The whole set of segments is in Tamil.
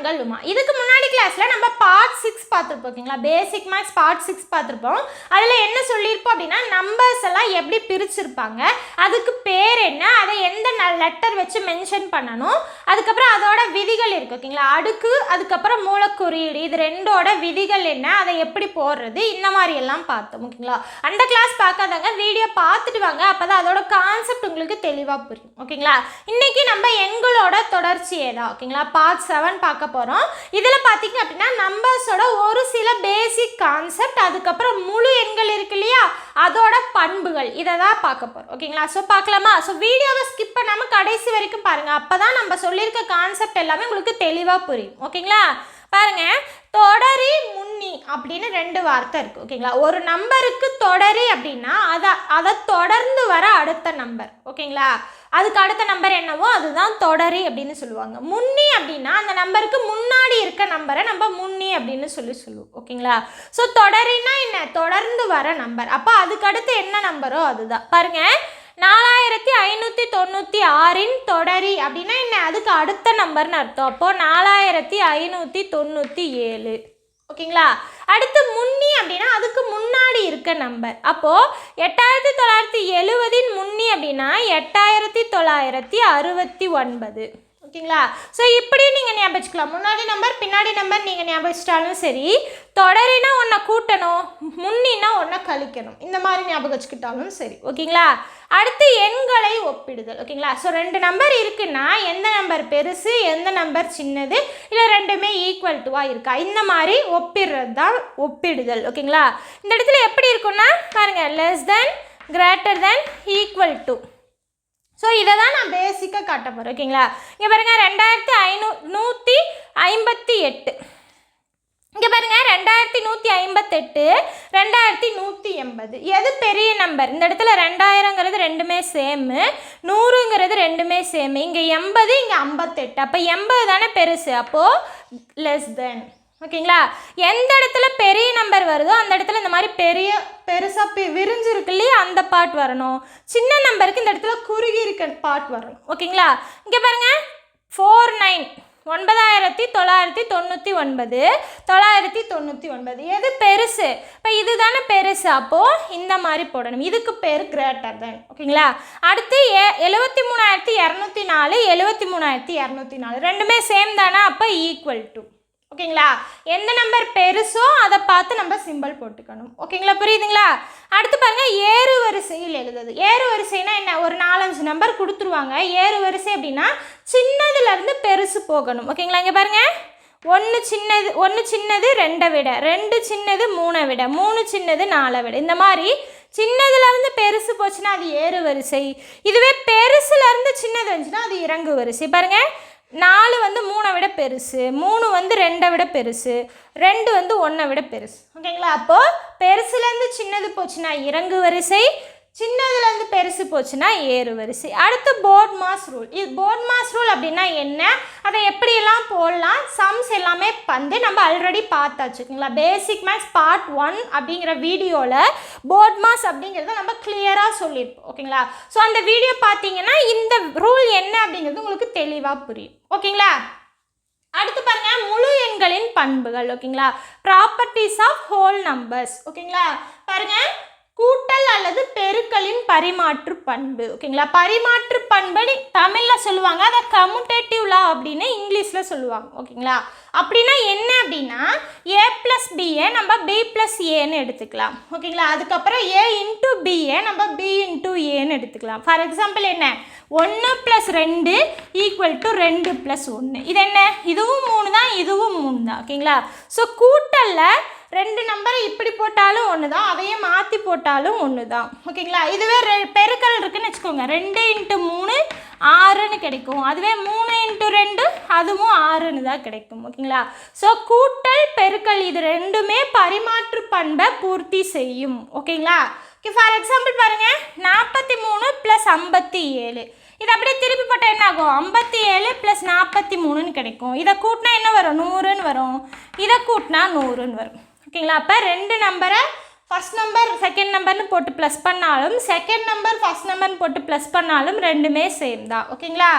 உங்கள் உமா. இதுக்கு முன்னாடி கிளாஸில் நம்ம பார்ட் 6 பார்த்துருப்போம். ஓகேங்களா, பேசிக் மேக்ஸ் பார்ட் 6 பார்த்துருப்போம். அதில் என்ன சொல்லியிருப்போம் அப்படின்னா நம்பர்ஸ் எல்லாம் எப்படி பிரிச்சிருப்பாங்க, அதுக்கு பேர் என்ன, அதை எந்த லெட்டர் வச்சு மென்ஷன் பண்ணணும், அதுக்கப்புறம் அதோட விதிகள் இருக்குது. ஓகேங்களா, அடுக்கு அதுக்கப்புறம் மூலக்குறியீடு, இது ரெண்டோட விதிகள் என்ன, அதை எப்படி போடுறது, இந்த மாதிரி எல்லாம் பார்த்தோம். ஓகேங்களா, அந்த கிளாஸ் பார்க்காதவங்க வீடியோ பார்த்துட்டு வாங்க, அப்போ தான் அதோட கான்செப்ட் உங்களுக்கு தெளிவாக புரியும். ஓகேங்களா, இன்னைக்கு நம்ம எங்களோட தொடர்ச்சியே தான். ஓகேங்களா, பார்ட் 7 பார்க்க போகிறோம். இதில் பார்த்தீங்க அப்படின்னா நம்பர்ஸோட ஒரு சில பேசிக் கான்செப்ட், அதுக்கப்புறம் முழு எண்கள் இருக்கு இல்லையா, அதோட பண்புகள், இதை தான் பார்க்க போகிறோம். ஓகேங்களா, ஸோ பார்க்கலாமா? ஸோ வீடியோவை ஸ்கிப் பண்ணாமல் கடைசி வரைக்கும் பாருங்கள், அப்போ தான் நம்ம சொல்லியிருக்க கான்செப்ட் எல்லாமே உங்களுக்கு தெளிவாக புரியும். ஓகேங்களா, பாருங்க, தொடரி முன்னி அப்படின்னு 2 வார்த்தை இருக்குது. ஓகேங்களா, ஒரு நம்பருக்கு தொடரி அப்படின்னா அதை தொடர்ந்து வர அடுத்த நம்பர். ஓகேங்களா, அதுக்கு அடுத்த நம்பர் என்னவோ அதுதான் தொடரி அப்படின்னு சொல்லுவாங்க. முன்னி அப்படின்னா அந்த நம்பருக்கு முன்னாடி இருக்க நம்பரை நம்ம முன்னி அப்படின்னு சொல்லுவோம். ஓகேங்களா, ஸோ தொடரின்னா என்ன, தொடர்ந்து வர நம்பர். அப்போ அதுக்கு அடுத்து என்ன நம்பரோ அதுதான். பாருங்க, 4596 தொடரி அப்படின்னா என்ன, அதுக்கு அடுத்த நம்பர்னு அர்த்தம். அப்போது 4597. ஓகேங்களா, அடுத்து முன்னி அப்படின்னா அதுக்கு முன்னாடி இருக்க நம்பர். அப்போது 8970 முன்னி அப்படின்னா 8969. ஓகேங்களா, ஸோ இப்படி நீங்கள் ஞாபகம் வச்சுக்கலாம். முன்னாடி நம்பர் பின்னாடி நம்பர் நீங்கள் ஞாபகம் வச்சிட்டாலும் சரி, தொடரினா ஒன்றை கூட்டணும், முன்னினா ஒன்றை கழிக்கணும், இந்த மாதிரி ஞாபகம் வச்சுக்கிட்டாலும் சரி. ஓகேங்களா, அடுத்து எண்களை ஒப்பிடுதல். ஓகேங்களா, ஸோ 2 நம்பர் இருக்குன்னா எந்த நம்பர் பெருசு எந்த நம்பர் சின்னது, இல்லை ரெண்டுமே ஈக்குவல் டுவாக இருக்கா, இந்த மாதிரி ஒப்பிடுறது தான் ஒப்பிடுதல். ஓகேங்களா, இந்த இடத்துல எப்படி இருக்குன்னா பாருங்கள், less than, greater than, equal to. So இதை தான் நான் பேசிக்காக காட்ட போகிறேன். ஓகேங்களா, இங்கே பாருங்கள் 2558. இங்கே பாருங்கள் 2158, 2180. எது பெரிய நம்பர்? இந்த இடத்துல 2000ங்கிறது ரெண்டுமே சேமு, 100ங்கிறது ரெண்டுமே சேமு. இங்கே 80, இங்கே 58. அப்போ 80 தானே பெருசு, அப்போது லெஸ் தென். ஓகேங்களா, எந்த இடத்துல பெரிய நம்பர் வருதோ அந்த இடத்துல இந்த மாதிரி பெருசாக விரிஞ்சிருக்கு இல்லையா, அந்த பார்ட் வரணும். சின்ன நம்பருக்கு இந்த இடத்துல குறுகி இருக்க பார்ட் வரணும். ஓகேங்களா, இங்கே பாருங்கள் 49, 9999, 999. எது பெருசு? இப்போ இது தானே பெருசு, அப்போது இந்த மாதிரி போடணும். இதுக்கு பேர் கிரேட்டர் தென். ஓகேங்களா, அடுத்து 73204, 73204 ரெண்டுமே சேம் தானே, அப்போ ஈக்குவல் டு. ஓகேங்களா, எந்த நம்பர் பெருசோ அதை பார்த்து நம்ம சிம்பிள் போட்டுக்கணும். ஓகேங்களா, புரியுதுங்களா? அடுத்து பாருங்கள், ஏறு வரிசையில் எழுதுது. ஏறு வரிசைனா என்ன, ஒரு 4-5 நம்பர் கொடுத்துருவாங்க. ஏறு வரிசை அப்படின்னா சின்னதுலேருந்து பெருசு போகணும். ஓகேங்களா, இங்கே பாருங்கள், 1 சின்னது 2 விட, 2 சின்னது 3 விட, 3 சின்னது 4 விட, இந்த மாதிரி சின்னதுலேருந்து பெருசு போச்சுன்னா அது ஏறு வரிசை. இதுவே பெருசுலேருந்து சின்னது வந்துச்சுன்னா அது இறங்கு வரிசை. பாருங்கள், 4 வந்து 3 விட பெருசு, 3 வந்து 2 விட பெருசு, 2 வந்து 1 விட பெருசு. ஓகேங்களா, அப்போது பெருசுலேருந்து சின்னது போச்சுன்னா இறங்கு வரிசை, சின்னதுலேருந்து பெருசு போச்சுன்னா ஏறு வரிசை. அடுத்து போர்ட் மாஸ் ரூல். இது போர்ட் மாஸ் ரூல் அப்படின்னா என்ன, அதை எப்படியெல்லாம் போடலாம், சம்ஸ் எல்லாமே வந்து நம்ம ஆல்ரெடி பார்த்தாச்சு. ஓகேங்களா, பேசிக் மேக்ஸ் பார்ட் 1 அப்படிங்கிற வீடியோவில் போர்ட் மாஸ் அப்படிங்கிறத நம்ம கிளியராக சொல்லியிருப்போம். ஓகேங்களா, ஸோ அந்த வீடியோ பார்த்தீங்கன்னா இந்த ரூல் என்ன அப்படிங்கிறது உங்களுக்கு தெளிவாக புரியும். ஓகேங்களா, அடுத்து பாருங்க, முழு எண்களின் பண்புகள். ஓகேங்களா, ப்ராப்பர்ட்டிஸ் ஆஃப் ஹோல் நம்பர்ஸ். ஓகேங்களா, பாருங்க, கூட்டல் அல்லது பெருக்கலின் பரிமாற்று பண்பு. ஓகேங்களா, பரிமாற்று பண்பு தமிழில் சொல்லுவாங்க, அதை கம்யூட்டேட்டிவ் லா அப்படின்னு இங்கிலீஷில் சொல்லுவாங்க. ஓகேங்களா, அப்படின்னா என்ன அப்படின்னா a + b நம்ம b + aன்னு எடுத்துக்கலாம். ஓகேங்களா, அதுக்கப்புறம் a × b நம்ம b × aன்னு எடுத்துக்கலாம். ஃபார் எக்ஸாம்பிள் என்ன, 1 + 2 = 2 + 1. இது என்ன, இதுவும் 3 தான், இதுவும் 3 தான். ஓகேங்களா, ஸோ கூட்டலில் 2 நம்பரை இப்படி போட்டாலும் ஒன்று தான், அதையே மாற்றி போட்டாலும் ஒன்று தான். ஓகேங்களா, இதுவே பெருக்கல் இருக்குன்னு வச்சுக்கோங்க, 2 × 3 6ன்னு கிடைக்கும். அதுவே 3 × 2 அதுவும் 6ன்னு தான் கிடைக்கும். ஓகேங்களா, ஸோ கூட்டல் பெருக்கல் இது ரெண்டுமே பரிமாற்று பண்பை பூர்த்தி செய்யும். ஓகேங்களா, ஃபார் எக்ஸாம்பிள் பாருங்கள், 43 + 57. இது அப்படியே திருப்பி போட்டால் என்ன ஆகும், 57 + 43ன்னு கிடைக்கும். இதை கூட்டினா என்ன வரும், 100ன்னு வரும். இதை கூட்டினா 100ன்னு வரும். ஓகேங்களா, அப்போ 2 நம்பரை ஃபர்ஸ்ட் நம்பர் செகண்ட் நம்பர்னு போட்டு ப்ளஸ் பண்ணாலும், செகண்ட் நம்பர் ஃபர்ஸ்ட் நம்பர்னு போட்டு ப்ளஸ் பண்ணாலும் ரெண்டுமே சேம் தான். ஓகேங்களா,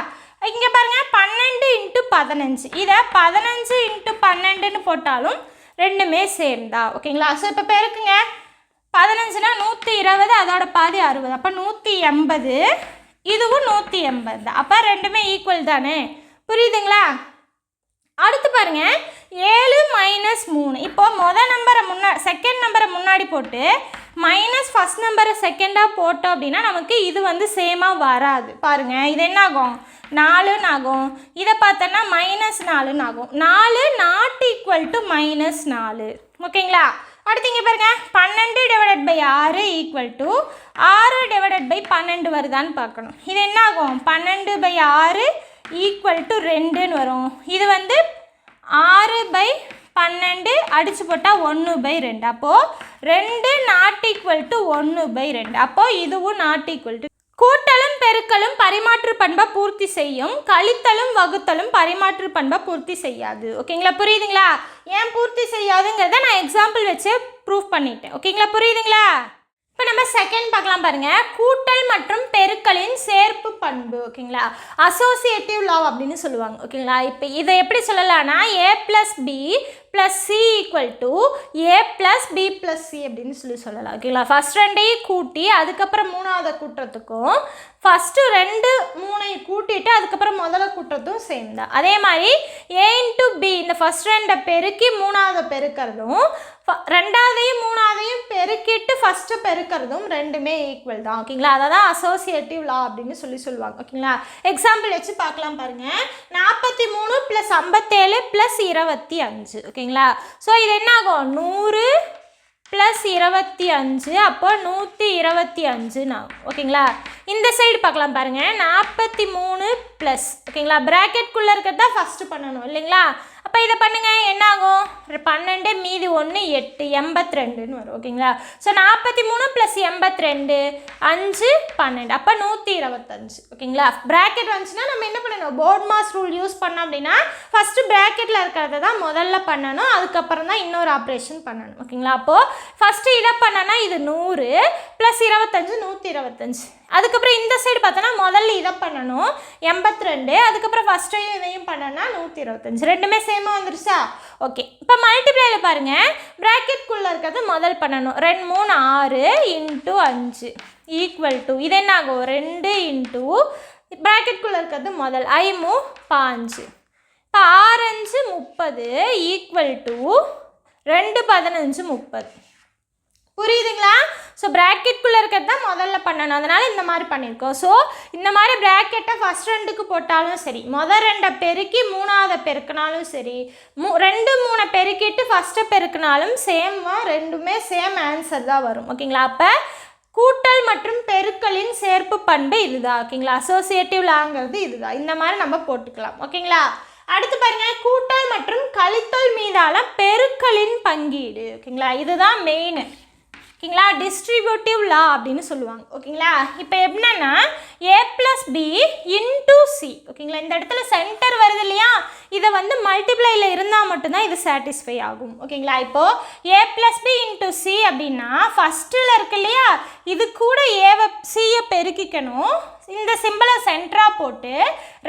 இங்கே பாருங்கள், 12 × 15. இதை 15 × 12ன்னு போட்டாலும் ரெண்டுமே சேம் தான். ஓகேங்களா? ஸோ இப்போ பெருக்குங்க. 15னா 120, அதோட பாதி 60, அப்போ 180. இதுவும் 180 தான். அப்போ ரெண்டுமே ஈக்குவல் தானே? புரியுதுங்களா? அடுத்து பாருங்க, 7 - 3. இப்போ மொதல் நம்பரை செகண்ட் நம்பரை முன்னாடி போட்டு மைனஸ் ஃபஸ்ட் நம்பரை செகண்டாக போட்டோம் அப்படின்னா நமக்கு இது வந்து சேமாக வராது. பாருங்கள், இது என்ன ஆகும்? 4ன்னு ஆகும். இதை பார்த்தோன்னா -4ன்னு ஆகும். 4 நாட் ஈக்குவல் டு -4. ஓகேங்களா? அடுத்து இங்கே பாருங்கள், 12/6 ஈக்குவல் டு 6/12 வருதான்னு பார்க்கணும். இது என்ன ஆகும்? 12/6 ஈக்குவல் டு 2ன்னு வரும். இது வந்து 6/12 அடித்து போட்டால் 1/2. அப்போது 2 நாட் ஈக்குவல் டு 1/2. அப்போது இதுவும் நாட் ஈக்குவல் டு. கூட்டலும் பெருக்கலும் பரிமாற்று பண்பை பூர்த்தி செய்யும், கழித்தலும் வகுத்தலும் பரிமாற்று பண்பை பூர்த்தி செய்யாது. ஓகேங்களா? புரியுதுங்களா? ஏன் பூர்த்தி செய்யாதுங்கிறத நான் எக்ஸாம்பிள் வச்சு ப்ரூஃப் பண்ணிட்டேன். ஓகேங்களா? புரியுதுங்களா? இப்போ நம்ம செகண்ட் பார்க்கலாம் பாருங்கள். கூட்டல் மற்றும் பெருக்கலின் சேர்ப்பு பண்பு. ஓகேங்களா? அசோசியேட்டிவ் லா அப்படின்னு சொல்லுவாங்க. ஓகேங்களா? இப்போ இதை எப்படி சொல்லலாம்னா a + b + c = a + b + c அப்படின்னு சொல்லலாம். ஓகேங்களா? ஃபஸ்ட் ரெண்டையும் கூட்டி அதுக்கப்புறம் மூணாவதை கூட்டுறதுக்கும் ஃபஸ்ட்டு 2 3 கூட்டிட்டு அதுக்கப்புறம் முதல்ல கூட்டுறதும் சேம் தான். அதே மாதிரி a × b, இந்த ஃபஸ்ட் ரெண்டை பெருக்கி மூணாவதை பெருக்கிறதும் ரெண்டாவதையும் மூணாவதையும் பெருக்கிட்டு ஃபஸ்ட்டு பெருக்கிறதும் ரெண்டுமே ஈக்குவல் தான். ஓகேங்களா? அதை தான் அசோசியேட்டிவ் லா அப்படின்னு சொல்லுவாங்க. ஓகேங்களா? எக்ஸாம்பிள் வச்சு பார்க்கலாம் பாருங்கள். 43 + 57 + 25. ஓகேங்களா? ஸோ இது என்ன ஆகும்? 100 + 25, அப்போ 125ன்னு ஆகும். ஓகேங்களா? இந்த சைடு பார்க்கலாம் பாருங்கள். 43 +, ஓகேங்களா? ப்ராக்கெட்குள்ளே இருக்கிறது தான் ஃபஸ்ட்டு பண்ணணும் இல்லைங்களா? அப்போ இதை பண்ணுங்கள், என்ன ஆகும்? 12 மீதி 1 8, 82ன்னு வரும். ஓகேங்களா? ஸோ 43 + 82 5 12, அப்போ 125. ஓகேங்களா? ப்ராக்கெட் வந்துச்சுன்னா நம்ம என்ன பண்ணணும்? போர்ட் மாஸ் ரூல் யூஸ் பண்ணோம் அப்படின்னா ஃபஸ்ட்டு ப்ராக்கெட்டில் இருக்கிறத தான் முதல்ல பண்ணணும், அதுக்கப்புறம் தான் இன்னொரு ஆப்ரேஷன் பண்ணணும். ஓகேங்களா? அப்போது ஃபஸ்ட்டு இதை பண்ணனா இது 100 + 25 125. அதுக்கப்புறம் இந்த சைடு பார்த்தோன்னா முதல்ல இதை பண்ணணும் 82, அதுக்கப்புறம் ஃபஸ்ட்டையும் இதையும் பண்ணனா 125. ரெண்டுமே சேமாக வந்துருச்சா? ஓகே. இப்போ மல்டிப்ளைல பாருங்கள். ப்ராக்கெட்குள்ளே இருக்கிறது முதல் பண்ணணும். 2 3 6 × 5 ஈக்குவல் டு இது என்ன ஆகும்? 2 × ப்ராக்கெட்குள்ளே இருக்கிறது முதல் 5 5. இப்போ 6 5 30 ஈக்குவல் டு 2 15 30. புரியுதுங்களா? ஸோ ப்ராக்கெட்குள்ளே இருக்கிறது தான் முதல்ல பண்ணணும், அதனால் இந்த மாதிரி பண்ணியிருக்கோம். ஸோ இந்த மாதிரி ப்ராக்கெட்டை ஃபஸ்ட் ரெண்டுக்கு போட்டாலும் சரி, முதல் 2 பெருக்கி மூணாவதை பெருக்கினாலும் சரி, 2 3 பெருக்கிட்டு ஃபஸ்ட்டை பெருக்கினாலும் சேமாக ரெண்டுமே சேம் ஆன்சர் தான் வரும். ஓகேங்களா? அப்போ கூட்டல் மற்றும் பெருக்கலின் சேர்ப்பு பண்பு இதுதான். ஓகேங்களா? அசோசியேட்டிவ் லாங்கிறது இதுதான். இந்த மாதிரி நம்ம போட்டுக்கலாம். ஓகேங்களா? அடுத்து பாருங்கள், கூட்டல் மற்றும் கழித்தல் மீதான பெருக்கலின் பங்கீடு. ஓகேங்களா? இதுதான் மெயின். ஓகேங்களா? டிஸ்ட்ரிபியூட்டிவ் லா அப்படின்னு சொல்லுவாங்க. ஓகேங்களா? இப்போ என்னன்னா a + b × c. ஓகேங்களா? இந்த இடத்துல சென்டர் வருது இல்லையா, இதை வந்து மல்டிப்ளைல இருந்தால் மட்டும்தான் இது சாட்டிஸ்ஃபை ஆகும். ஓகேங்களா? இப்போது a + b × c அப்படின்னா ஃபஸ்ட்டில் இருக்கு இல்லையா, இது கூட ஏவை சியை பெருக்கிக்கணும். இந்த சிம்பிளை சென்டராக போட்டு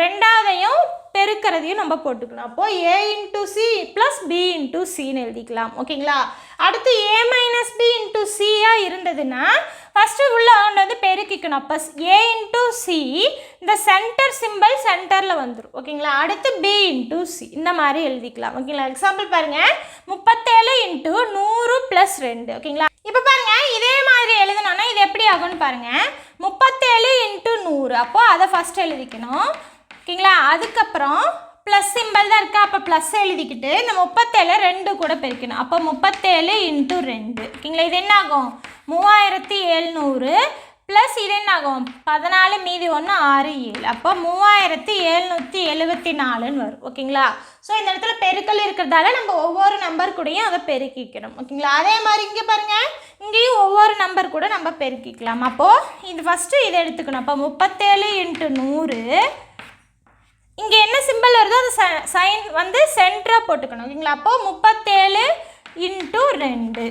ரெண்டாவதையும் பெருக்கிறதையும் நம்ம போட்டுக்கணும். அப்போது a × c + b × cன்னு எழுதிக்கலாம். ஓகேங்களா? அடுத்து a - b × c இருந்ததுன்னா ஃபஸ்ட்டு உள்ள வந்து பெருக்கிக்கணும். அப்போ a × c, இந்த சென்டர் சிம்பிள் சென்டரில் வந்துடும். ஓகேங்களா? அடுத்து b × c இந்த மாதிரி எழுதிக்கலாம். ஓகேங்களா? எக்ஸாம்பிள் பாருங்கள். 37 × 100 + 2. ஓகேங்களா? இப்போ பாருங்கள், இதே மாதிரி எழுதணும்னா இது எப்படி ஆகும்னு பாருங்கள். 37 × 100, அப்போது அதை ஃபஸ்ட்டு எழுதிக்கணும். ஓகேங்களா? அதுக்கப்புறம் ப்ளஸ் சிம்பிள் தான் இருக்கா, அப்போ ப்ளஸ் எழுதிக்கிட்டு இந்த 37 2 கூட பெருக்கணும். அப்போ 37 × 2. ஓகேங்களா? இது என்ன ஆகும்? 3700 ப்ளஸ் இது என்ன ஆகும்? 14 மீதி 1 6 7, அப்போ 3774ன்னு வரும். ஓகேங்களா? ஸோ இந்த இடத்துல பெருக்கல் இருக்கிறதால நம்ம ஒவ்வொரு நம்பர் கூடயும் அதை பெருக்கிக்கணும். ஓகேங்களா? அதே மாதிரி இங்கே பாருங்கள், இங்கேயும் ஒவ்வொரு நம்பர் கூட நம்ம பெருக்கிக்கலாம். அப்போது இது ஃபஸ்ட்டு இதை எடுத்துக்கணும். அப்போ 37 × 100, இங்கே என்ன சிம்பிள் வருதோ அது சைன் வந்து சென்டராக போட்டுக்கணும். ஓகேங்களா? அப்போது 37 × 2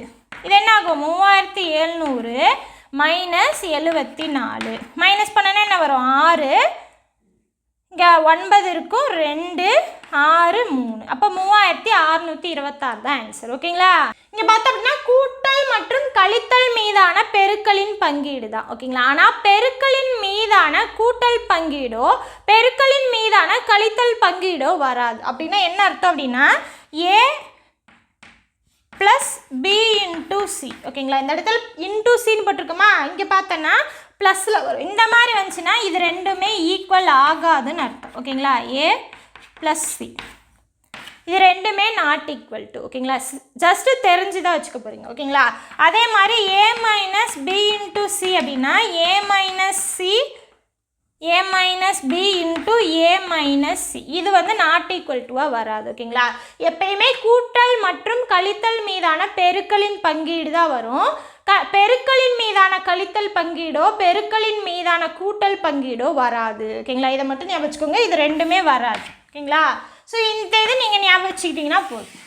இது என்ன ஆகும்? 3700 - 74. மைனஸ் பண்ணனா என்ன வரும்? 6, இங்கே 9 இருக்கும், 2 6 3 அப்போ 3626 தான் ஆன்சர். ஓகேங்களா? இங்கே பார்த்தோம் அப்படின்னா கூட்டல் மற்றும் கழித்தல் மீதான பெருக்கலின் பங்கீடு தான். ஓகேங்களா? ஆனால் பெருக்கலின் மீதான கூட்டல் பங்கீடோ பெருக்கலின் மீதான கழித்தல் பங்கீடோ வராது. அப்படின்னா என்ன அர்த்தம் அப்படின்னா ஏ ப்ளஸ் பி இன்டூ சி. ஓகேங்களா? இந்த இடத்துல இன்டூ சின்னு போட்டிருக்கோமா, இங்கே பார்த்தோன்னா ப்ளஸில் வரும். இந்த மாதிரி வந்துச்சுன்னா இது ரெண்டுமே ஈக்குவல் ஆகாதுன்னு அர்த்தம். ஓகேங்களா? ஏ ப்ளஸ் சி இது ரெண்டுமே நாட் ஈக்குவல் டு. ஓகேங்களா? ஜஸ்ட்டு தெரிஞ்சு தான் வச்சுக்க போகிறீங்க. ஓகேங்களா? அதே மாதிரி ஏ மைனஸ் பி இன்டூ சி அப்படின்னா ஏ minus B into A minus C இது வந்து நாட் ஈக்குவல் டுவாக வராது. ஓகேங்களா? எப்பயுமே கூட்டல் மற்றும் கழித்தல் மீதான பெருக்கலின் பங்கீடு தான் வரும். பெருக்கலின் மீதான கழித்தல் பங்கீடோ பெருக்கலின் மீதான கூட்டல் பங்கீடோ வராது. ஓகேங்களா? இதை மட்டும் ஞாபகம் வச்சுக்கோங்க, இது ரெண்டுமே வராது. ஓகேங்களா? ஸோ இந்த இது நீங்கள் ஞாபகம் வச்சுக்கிட்டிங்கன்னா போதும்.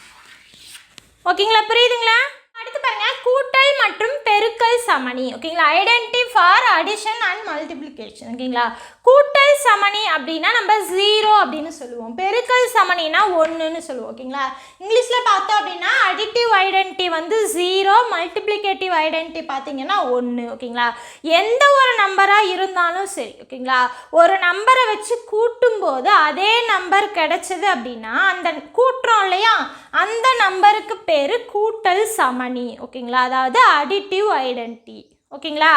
ஓகேங்களா? புரியுதுங்களா? அடுத்து பாருங்கள், கூட்டல் மற்றும் பெருக்கல் சமணி. ஓகேங்களா? Identity for addition and multiplication. ஓகேங்களா? கூட்டல் சமணி அப்படின்னா நம்ம 0 அப்படின்னு சொல்லுவோம். பெருக்கல் சமணினா 1ன்னு சொல்லுவோம். ஓகேங்களா? இங்கிலீஷில் பார்த்தோம் அப்படின்னா அடிட்டிவ் ஐடென்டி வந்து 0, மல்டிப்ளிகேட்டிவ் ஐடென்டி பார்த்தீங்கன்னா 1. ஓகேங்களா? எந்த ஒரு நம்பராக இருந்தாலும் சரி. ஓகேங்களா? ஒரு நம்பரை வச்சு கூட்டும்போது அதே நம்பர் கிடைச்சது அப்படின்னா அந்த கூட்டுறோம் இல்லையா, அந்த நம்பருக்கு பேர் கூட்டல் சமணி. ஓகேங்களா? அதாவது அடிட்டிவ் ஐடென்டி. ஓகேங்களா?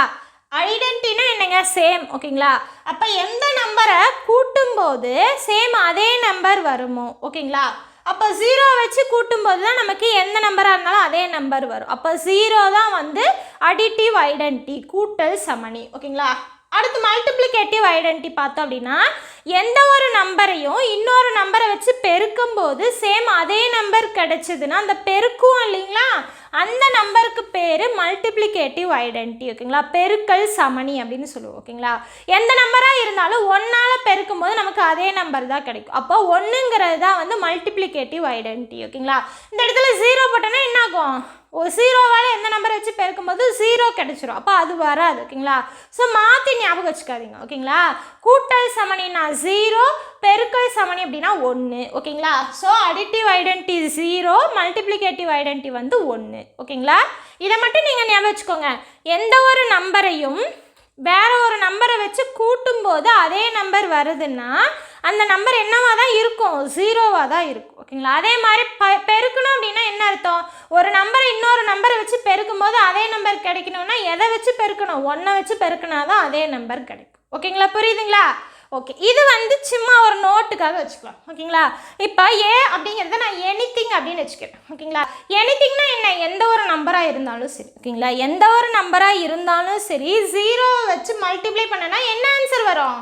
ஐடென்டினா என்னங்க? சேம். ஓகேங்களா? அப்போ எந்த நம்பரை கூட்டும்போது சேம் அதே நம்பர் வருமோ. ஓகேங்களா? அப்போ 0 வச்சு கூட்டும்போது தான் நமக்கு எந்த நம்பராக இருந்தாலும் அதே நம்பர் வரும். அப்போ 0 தான் வந்து அடிட்டிவ் ஐடென்டி, கூட்டல் சமணி. ஓகேங்களா? அடுத்து மல்டிப்ளிகேட்டிவ் ஐடென்டி பார்த்தோம் அப்படின்னா எந்த ஒரு நம்பரையும் இன்னொரு நம்பரை வச்சு பெருக்கும்போது சேம் அதே நம்பர் கிடைச்சதுன்னா அந்த பெருக்கும் இல்லைங்களா, அந்த நம்பருக்கு பேர் மல்டிப்ளிகேட்டிவ் ஐடென்டி. ஓகேங்களா? பெருக்கல் சமணி அப்படின்னு சொல்லுவோம். ஓகேங்களா? எந்த நம்பராக இருந்தாலும் 1ஆல் பெருக்கும் போது நமக்கு அதே நம்பர் தான் கிடைக்கும். அப்போ 1ங்கிறது தான் வந்து மல்டிப்ளிகேட்டிவ் ஐடென்டி. ஓகேங்களா? இந்த இடத்துல 0 போட்டோன்னா என்ன ஆகும்? 0வால் எந்த நம்பரை வச்சு பெருக்கும்போது 0 கிடைச்சிரும். அப்போ அது வராது. ஓகேங்களா? ஸோ மாற்றி ஞாபகம் வச்சுக்காதீங்க. ஓகேங்களா? கூட்டல் சமணினா 0, பெருக்கல் சமணி அப்படின்னா 1. ஓகேங்களா? So additive identity 0, multiplicative identity வந்து 1. ஓகேங்களா? இதை மட்டும் நீங்கள் ஞாபகம் வச்சுக்கோங்க. எந்த ஒரு நம்பரையும் வேற ஒரு நம்பரை வச்சு கூட்டும்போது அதே நம்பர் வருதுன்னா அந்த நம்பர் என்னவாக தான் இருக்கும்? 0வாக தான் இருக்கும். ஓகேங்களா? அதே மாதிரி பெருக்கணும் அப்படின்னா என்ன அர்த்தம்? ஒரு நம்பரை இன்னொரு நம்பரை வச்சு பெருக்கும்போது அதே நம்பர் கிடைக்கணும்னா எதை வச்சு பெருக்கணும்? 1 வச்சு பெருக்கினா தான் அதே நம்பர் கிடைக்கும். ஓகேங்களா? புரியுதுங்களா? ஓகே, இது வந்து சும்மா ஒரு நோட்டுக்காக வச்சுக்கலாம். ஓகேங்களா? இப்போ ஏ அப்படிங்கிறத நான் எனிதிங் அப்படின்னு வச்சுக்கிறேன். ஓகேங்களா? எனிதிங்னா என்ன? எந்த ஒரு நம்பராக இருந்தாலும் சரி. ஓகேங்களா? எந்த ஒரு நம்பராக இருந்தாலும் சரி 0 வச்சு மல்டிப்ளை பண்ணனா என்ன ஆன்சர் வரும்?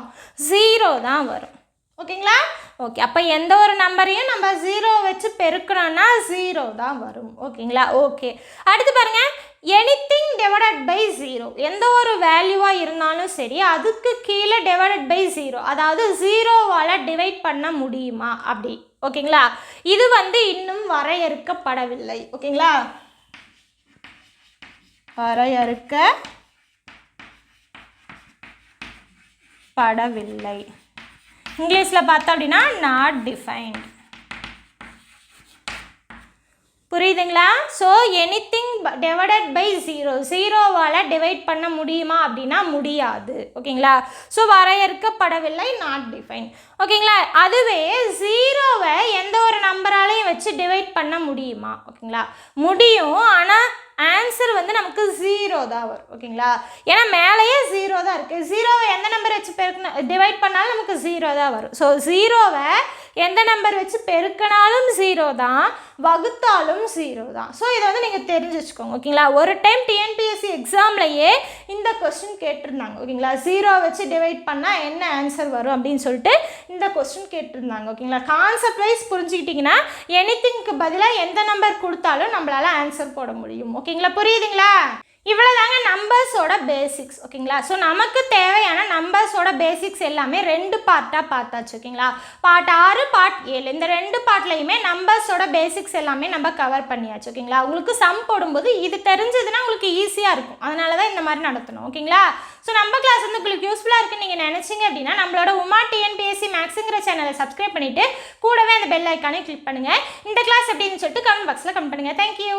0 தான் வரும். ஓகேங்களா? ஓகே, அப்போ எந்த ஒரு நம்பரையும் நம்ம 0 வச்சு பெருக்கணும்னா 0 தான் வரும். ஓகேங்களா? ஓகே, அடுத்து பாருங்கள், எனிதிங் டிவைடட் பை 0. எந்த ஒரு வேல்யூவாக இருந்தாலும் சரி அதுக்கு கீழே டிவைடட் பை 0, அதாவது 0வால் டிவைட் பண்ண முடியுமா அப்படி. ஓகேங்களா? இது வந்து இன்னும் வரையறுக்கப்படவில்லை. ஓகேங்களா? வரையறுக்கப்படவில்லை. இங்கிலீஷில் பார்த்தோம் அப்படின்னா நாட் டிஃபைன்ட். புரியுதுங்களா? ஸோ எனிதிங் டிவைடட் பை 0, 0வால் டிவைட் பண்ண முடியுமா அப்படின்னா முடியாது. ஓகேங்களா? ஸோ வரையறுக்கப்படவில்லை, நாட் டிஃபைன். ஓகேங்களா? அதுவே 0வை எந்த ஒரு நம்பராலையும் வச்சு டிவைட் பண்ண முடியுமா? ஓகேங்களா? முடியும், ஆனால் ஆன்சர் வந்து நமக்கு 0 தான் வரும். ஓகேங்களா? ஏன்னா மேலேயே 0 தான் இருக்குது. 0வை எந்த நம்பர் வச்சு டிவைட் பண்ணாலும் நமக்கு 0 தான் வரும். ஸோ 0வை எந்த நம்பர் வச்சு பெருக்கினாலும் 0 தான், வகுத்தாலும் 0 தான். ஸோ இதை வந்து நீங்கள் தெரிஞ்சு வச்சுக்கோங்க. ஓகேங்களா? ஒரு டைம் டிஎன்பிஎஸ்சி எக்ஸாம்லையே இந்த கொஸ்டின் கேட்டிருந்தாங்க. ஓகேங்களா? 0 வச்சு டிவைட் பண்ணால் என்ன ஆன்சர் வரும் அப்படின்னு சொல்லிட்டு இந்த கொஸ்டின் கேட்டிருந்தாங்க. ஓகேங்களா? கான்செப்ட் வைஸ் புரிஞ்சுக்கிட்டிங்கன்னா எனிதிங்க்கு பதிலாக எந்த நம்பர் கொடுத்தாலும் நம்மளால் ஆன்சர் போட முடியும். ஓகேங்களா? புரியுதுங்களா? இவ்வளோதாங்க நம்பர்ஸோட பேசிக்ஸ். ஓகேங்களா? ஸோ நமக்கு தேவையான நம்பர்ஸோட பேசிக்ஸ் எல்லாமே 2 பார்ட்டாக பார்த்தாச்சு. ஓகேங்களா? பார்ட் 6 பார்ட் 7 இந்த 2 பார்ட்லையுமே நம்பர்ஸோட பேசிக்ஸ் எல்லாமே நம்ம கவர் பண்ணியாச்சு. ஓகேங்களா? உங்களுக்கு சம் போடும்போது இது தெரிஞ்சதுன்னா உங்களுக்கு ஈஸியாக இருக்கும். அதனால தான் இந்த மாதிரி நடத்தணும். ஓகேங்களா? ஸோ நம்ம கிளாஸ் வந்து உங்களுக்கு யூஸ்ஃபுல்லாக இருக்குன்னு நீங்கள் நினச்சிங்க அப்படின்னா நம்மளோட உமா டிஎன்பிஎஸ்சி மேக்ஸுங்கிற சேனலை சப்ஸ்கிரைப் பண்ணிவிட்டு கூடவே அந்த பெல் ஐக்கானே கிளிக் பண்ணுங்கள். இந்த கிளாஸ் எப்படின்னு சொல்லிட்டு கமெண்ட் பாக்ஸில் கமெண்ட் பண்ணுங்கள். தேங்க்யூ.